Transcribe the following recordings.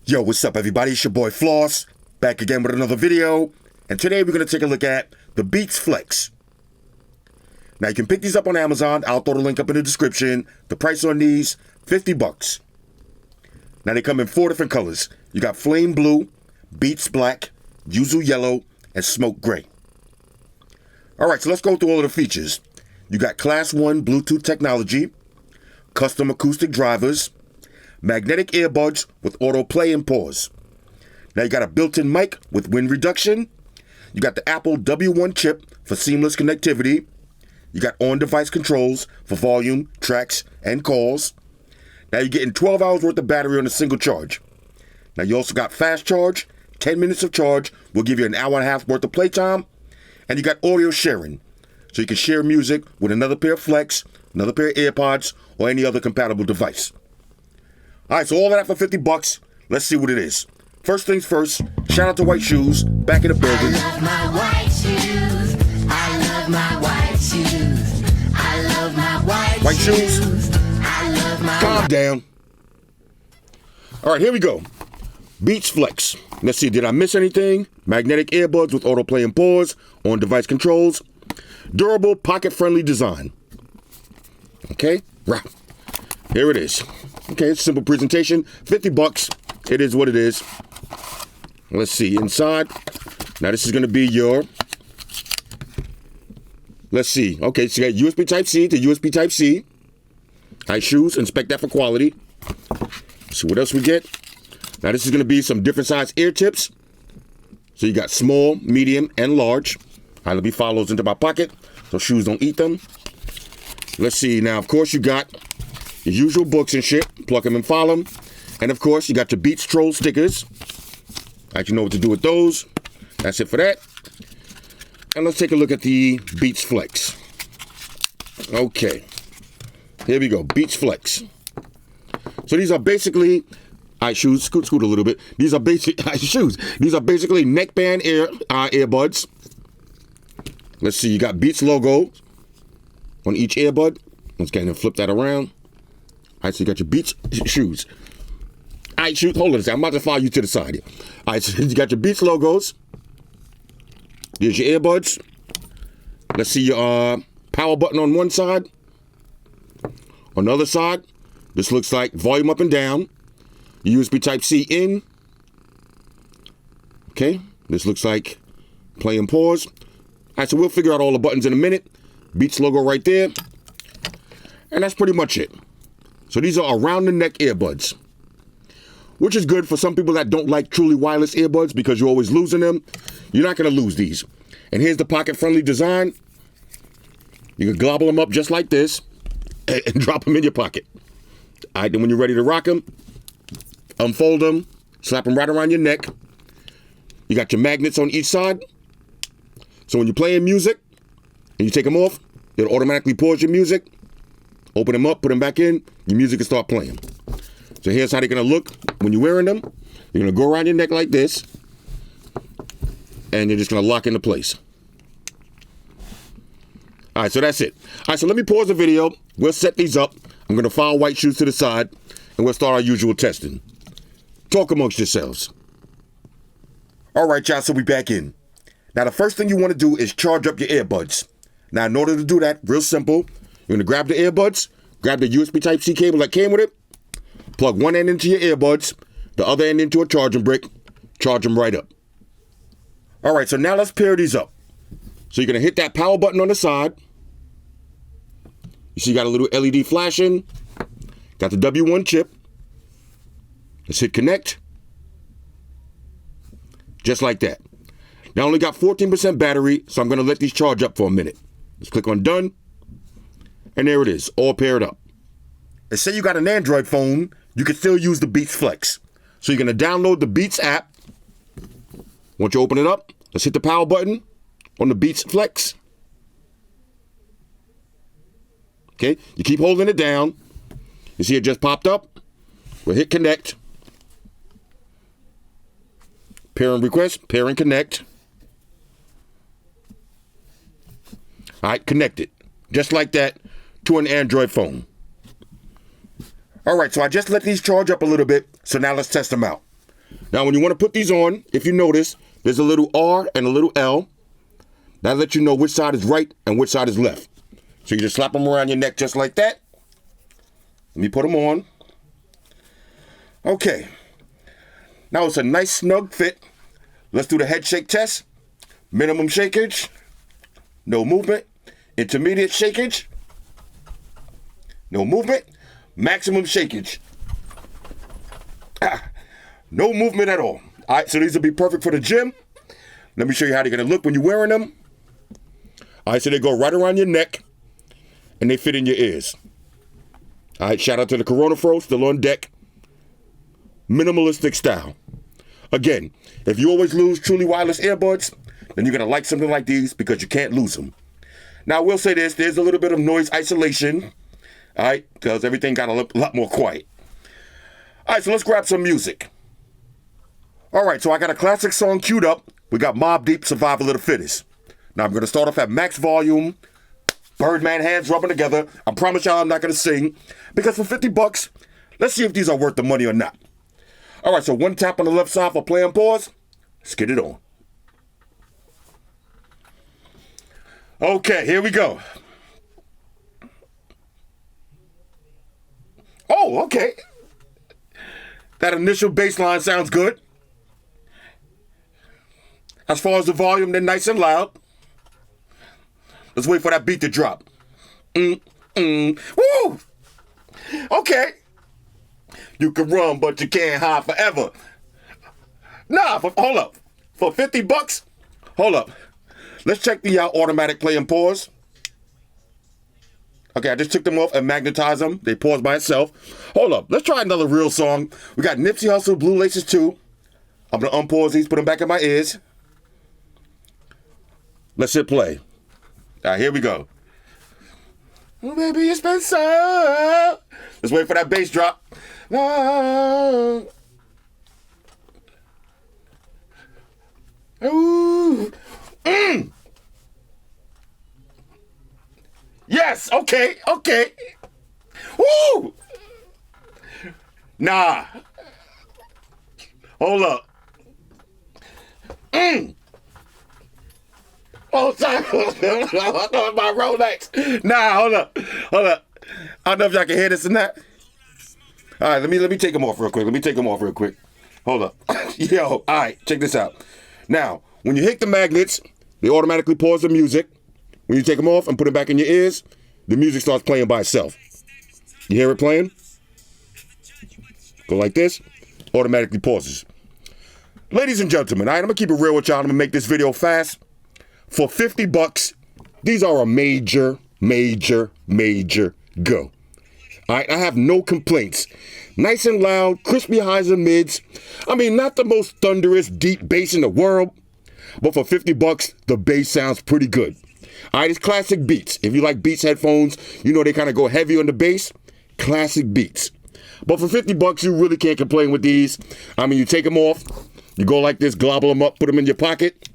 Yo, what's up everybody? It's your boy Floss, back again with another video, and today we're going to take a look at the Beats Flex. Now you can pick these up on Amazon. I'll throw the link up in the description. The price on these, $50. Now they come in 4 different colors. You got Flame Blue, Beats Black, Yuzu Yellow, and Smoke Gray. Alright, so let's go through all of the features. You got Class 1 Bluetooth technology, custom acoustic drivers, magnetic earbuds with auto play and pause. Now you got a built-in mic with wind reduction. You got the Apple W1 chip for seamless connectivity. You got on-device controls for volume, tracks, and calls. Now you're getting 12 hours worth of battery on a single charge. Now you also got fast charge, 10 minutes of charge will give you an hour and a half worth of playtime. And you got audio sharing, so you can share music with another pair of Flex, another pair of AirPods, or any other compatible device. Alright, so all that for $50. Let's see what it is. First things first, shout out to White Shoes, back in the building. I love my white shoes. I love my white shoes. I love my white shoes. I love my Calm down. Alright, here we go. Beats Flex. Let's see, did I miss anything? Magnetic earbuds with autoplay and pause, on-device controls, durable, pocket-friendly design. Okay, right. Here it is. Okay, it's a simple presentation. $50. It is what it is. Let's see, inside. Now this is going to be your, let's see. Okay, so you got USB Type-C to USB Type-C. High shoes, inspect that for quality. Let's see what else we get. Now this is going to be some different size ear tips. So you got small, medium, and large. Let me follow those into my pocket so shoes don't eat them. Let's see, now of course you got your usual books and shit. Plug them and follow them. And of course you got your Beats Troll stickers. You know what to do with those. That's it for that. And let's take a look at the Beats Flex. Okay. Here we go, Beats Flex. So these are basically, shoes, scoot a little bit. These are basic shoes. These are basically neckband earbuds. Let's see, you got Beats logo on each earbud. Let's go ahead and flip that around. All right, so you got your Beats shoes. All right, shoot, hold on a second. I'm about to follow you to the side here. All right, so you got your Beats logos. There's your earbuds. Let's see your power button on one side. On the other side, this looks like volume up and down. USB Type-C in. Okay, this looks like play and pause. All right, so we'll figure out all the buttons in a minute. Beats logo right there. And that's pretty much it. So these are around the neck earbuds, which is good for some people that don't like truly wireless earbuds because you're always losing them. You're not going to lose these. And here's the pocket-friendly design. You can gobble them up just like this and drop them in your pocket. All right, then when you're ready to rock them, unfold them, slap them right around your neck. You got your magnets on each side. So when you're playing music and you take them off, it'll automatically pause your music. Open them up, put them back in, your music will start playing. So here's how they're going to look when you're wearing them. You're going to go around your neck like this, and you're just going to lock into place. All right, so that's it. All right, so let me pause the video. We'll set these up. I'm going to file White Shoes to the side, and we'll start our usual testing. Talk amongst yourselves. All right, y'all, so we back in. Now, the first thing you want to do is charge up your earbuds. Now, in order to do that, real simple, you're going to grab the earbuds, grab the USB Type-C cable that came with it, plug one end into your earbuds, the other end into a charging brick, charge them right up. All right, so now let's pair these up. So you're going to hit that power button on the side. You see you got a little LED flashing. Got the W1 chip. Let's hit connect. Just like that. Now I only got 14% battery, so I'm going to let these charge up for a minute. Let's click on done. And there it is, all paired up. And say you got an Android phone, you can still use the Beats Flex. So you're going to download the Beats app. Once you open it up, let's hit the power button on the Beats Flex. Okay, you keep holding it down. You see it just popped up. We'll hit connect. Pair and request, pair and connect. All right, connected. Just like that to an Android phone. All right, so I just let these charge up a little bit, so now let's test them out. Now, when you want to put these on, if you notice, there's a little R and a little L. That lets you know which side is right and which side is left. So you just slap them around your neck just like that. Let me put them on. Okay. Now it's a nice snug fit. Let's do the head shake test. Minimum shakage. No movement. Intermediate shakage. No movement. Maximum shakage. No movement at all. All right, so these will be perfect for the gym. Let me show you how they're going to look when you're wearing them. All right, so they go right around your neck, and they fit in your ears. All right, shout out to the Corona Fro, still on deck. Minimalistic style. Again, if you always lose truly wireless earbuds, then you're going to like something like these because you can't lose them. Now, I will say this. There's a little bit of noise isolation, all right, because everything got a lot more quiet. All right, so let's grab some music. All right, so I got a classic song queued up. We got Mobb Deep, Survival of the Fittest. Now, I'm going to start off at max volume. Birdman hands rubbing together. I promise y'all I'm not going to sing. Because for $50, let's see if these are worth the money or not. All right, so one tap on the left side for play and pause. Let's get it on. Okay, here we go. Oh, okay. That initial bass line sounds good. As far as the volume, they're nice and loud. Let's wait for that beat to drop. Woo! Okay. You can run, but you can't hide forever. Nah, hold up. For $50, hold up. Let's check the automatic play and pause. Okay, I just took them off and magnetized them. They pause by itself. Hold up. Let's try another real song. We got Nipsey Hussle, Blue Laces 2. I'm going to unpause these, put them back in my ears. Let's hit play. All right, here we go. Oh, baby, it's been so. Let's wait for that bass drop. Oh. Ooh. Yes, okay. Woo! Nah. Hold up. Oh, sorry. I know it's my Rolex. Nah, hold up. I don't know if y'all can hear this or not. All right, let me take them off real quick. Hold up. Yo, all right, check this out. Now, when you hit the magnets, they automatically pause the music. When you take them off and put them back in your ears, the music starts playing by itself. You hear it playing? Go like this, automatically pauses. Ladies and gentlemen, all right, I'm going to keep it real with y'all. I'm going to make this video fast. For $50, these are a major go. All right, I have no complaints. Nice and loud, crispy highs and mids. I mean, not the most thunderous deep bass in the world, but for $50, the bass sounds pretty good. All right, it's classic Beats. If you like Beats headphones, you know they kind of go heavy on the bass. Classic Beats. But for $50, you really can't complain with these. I mean, you take them off, you go like this, globble them up, put them in your pocket.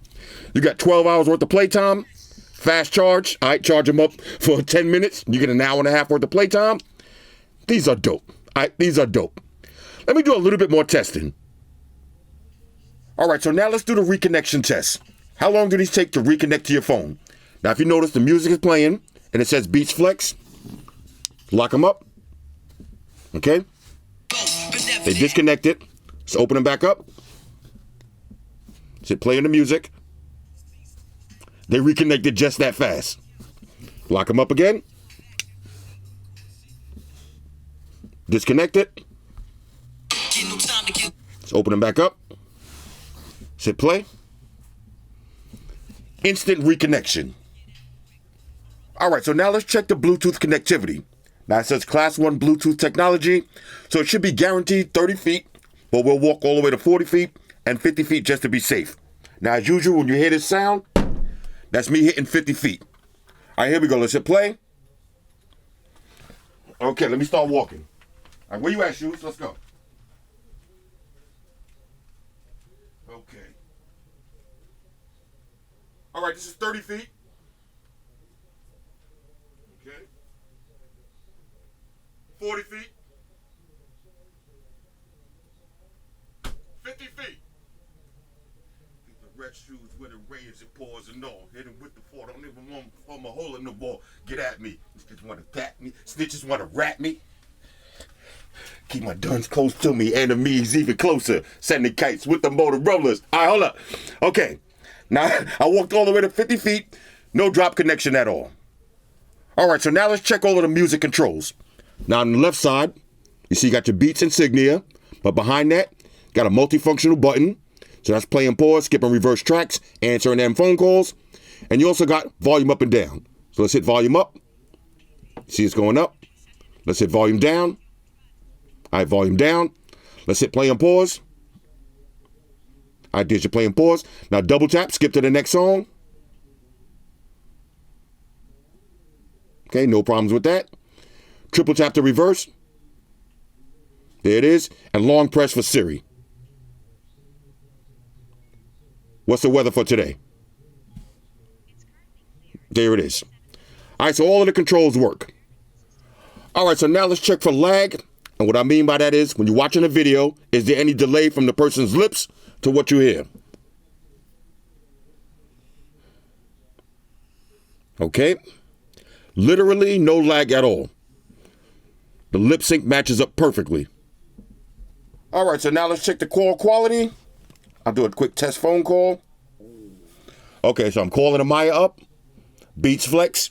You got 12 hours worth of playtime. Fast charge. All right, charge them up for 10 minutes. You get an hour and a half worth of playtime. These are dope. All right, these are dope. Let me do a little bit more testing. All right, so now let's do the reconnection test. How long do these take to reconnect to your phone? Now, if you notice, the music is playing, and it says Beats Flex. Lock them up. Okay? They disconnected. Let's open them back up. Sit playing the music. They reconnected just that fast. Lock them up again. Disconnect it. Let's open them back up. Hit play. Instant reconnection. All right, so now let's check the Bluetooth connectivity. Now it says Class 1 Bluetooth technology, so it should be guaranteed 30 feet, but we'll walk all the way to 40 feet and 50 feet just to be safe. Now, as usual, when you hear this sound, that's me hitting 50 feet. All right, here we go. Let's hit play. Okay, let me start walking. All right, where you at, Shoes? Let's go. Okay. All right, this is 30 feet. Okay. 40 feet. 50 feet. wet shoes with the rains and pours and all. Hit him with the four. Don't even want to form a hole in the wall. Get at me. Snitches want to tap me. Snitches want to rat me. Keep my guns close to me. Enemies even closer. Sending kites with the Motorola's. All right, hold up. Okay. Now, I walked all the way to 50 feet. No drop connection at all. All right, so now let's check all of the music controls. Now, on the left side, you see you got your Beats insignia. But behind that, got a multifunctional button. So that's play and pause, skip and reverse tracks, answering them phone calls. And you also got volume up and down. So let's hit volume up. See it's going up. Let's hit volume down. All right, volume down. Let's hit play and pause. All right, there's your play and pause. Now double tap, skip to the next song. Okay, no problems with that. Triple tap to reverse. There it is. And long press for Siri. What's the weather for today? There it is. All right, so all of the controls work. All right, so now let's check for lag. And what I mean by that is when you're watching a video, is there any delay from the person's lips to what you hear? Okay. Literally no lag at all. The lip sync matches up perfectly. All right, so now let's check the call quality. I'll do a quick test phone call. Okay, so I'm calling Amaya up. Beats Flex.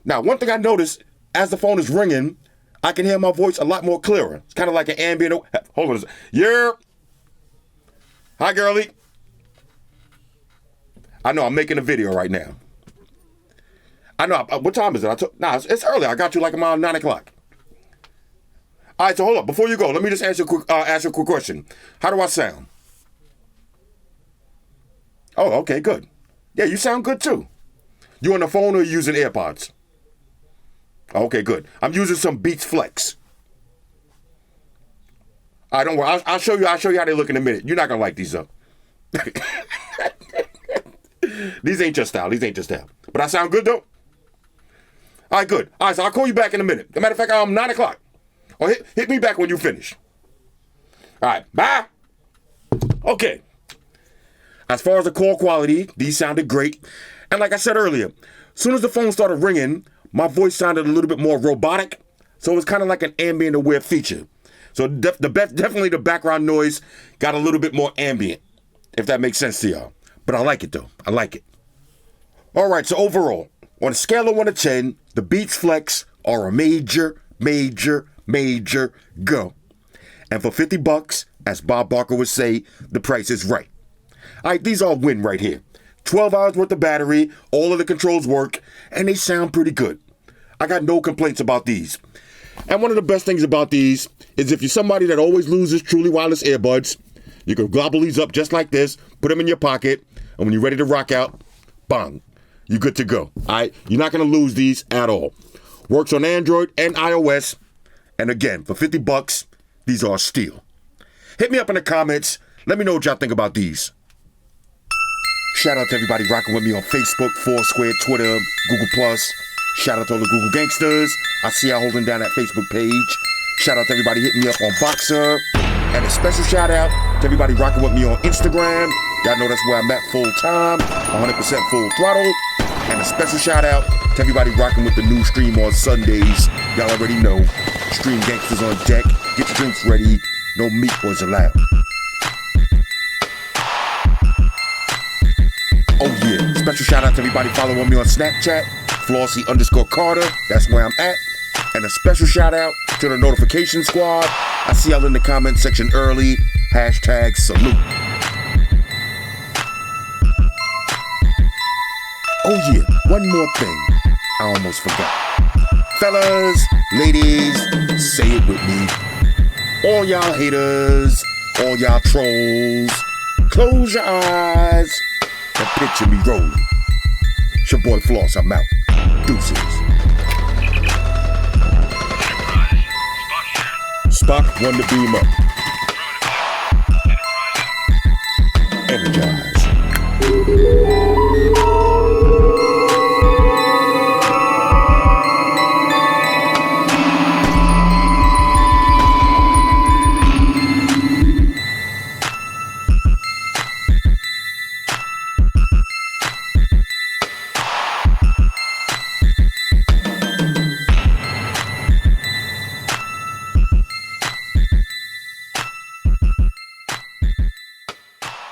Now, one thing I noticed, as the phone is ringing, I can hear my voice a lot more clearer. It's kind of like an ambient. Hold on a second. Yeah. Hi, girlie. I know I'm making a video right now. I know. What time is it? It's early. I got you like around 9 o'clock. All right, so hold up. Before you go, let me just ask you a quick question. How do I sound? Oh, okay, good. Yeah, you sound good too. You on the phone or you using AirPods? Okay, good. I'm using some Beats Flex. All right, don't worry. I'll show you how they look in a minute. You're not gonna like these though. These ain't your style. But I sound good though. All right, good. All right, so I'll call you back in a minute. As a matter of fact, 9 o'clock. Or hit me back when you finish. All right, bye. Okay. As far as the call quality, these sounded great. And like I said earlier, as soon as the phone started ringing, my voice sounded a little bit more robotic. So it was kind of like an ambient aware feature. So definitely the background noise got a little bit more ambient, if that makes sense to y'all. But I like it though. I like it. All right, so overall, on a scale of 1 to 10, the Beats Flex are a major go. And for $50, as Bob Barker would say, the price is right. All right, these all win right here. 12 hours worth of battery, all of the controls work, and they sound pretty good. I got no complaints about these. And one of the best things about these is if you're somebody that always loses truly wireless earbuds, you can gobble these up just like this, put them in your pocket, and when you're ready to rock out, bang, you're good to go. All right, you're not going to lose these at all. Works on Android and iOS. And again, for $50, these are a steal. Hit me up in the comments. Let me know what y'all think about these. Shout out to everybody rocking with me on Facebook, Foursquare, Twitter, Google+. Shout out to all the Google gangsters. I see y'all holding down that Facebook page. Shout out to everybody hitting me up on Boxer. And a special shout out to everybody rocking with me on Instagram. Y'all know that's where I'm at full time, 100% full throttle. And a special shout out to everybody rocking with the new stream on Sundays. Y'all already know. Stream gangsters on deck. Get your drinks ready. No meat boys allowed. Oh yeah, special shout out to everybody following me on Snapchat, Flossie_Carter, that's where I'm at. And a special shout out to the notification squad. I see y'all in the comment section early. #salute. Oh yeah, one more thing. I almost forgot. Fellas, ladies, say it with me. All y'all haters, all y'all trolls, close your eyes and picture me rolling. It's your boy Floss, I'm out. Deuces. Spock won the beam up. Energize.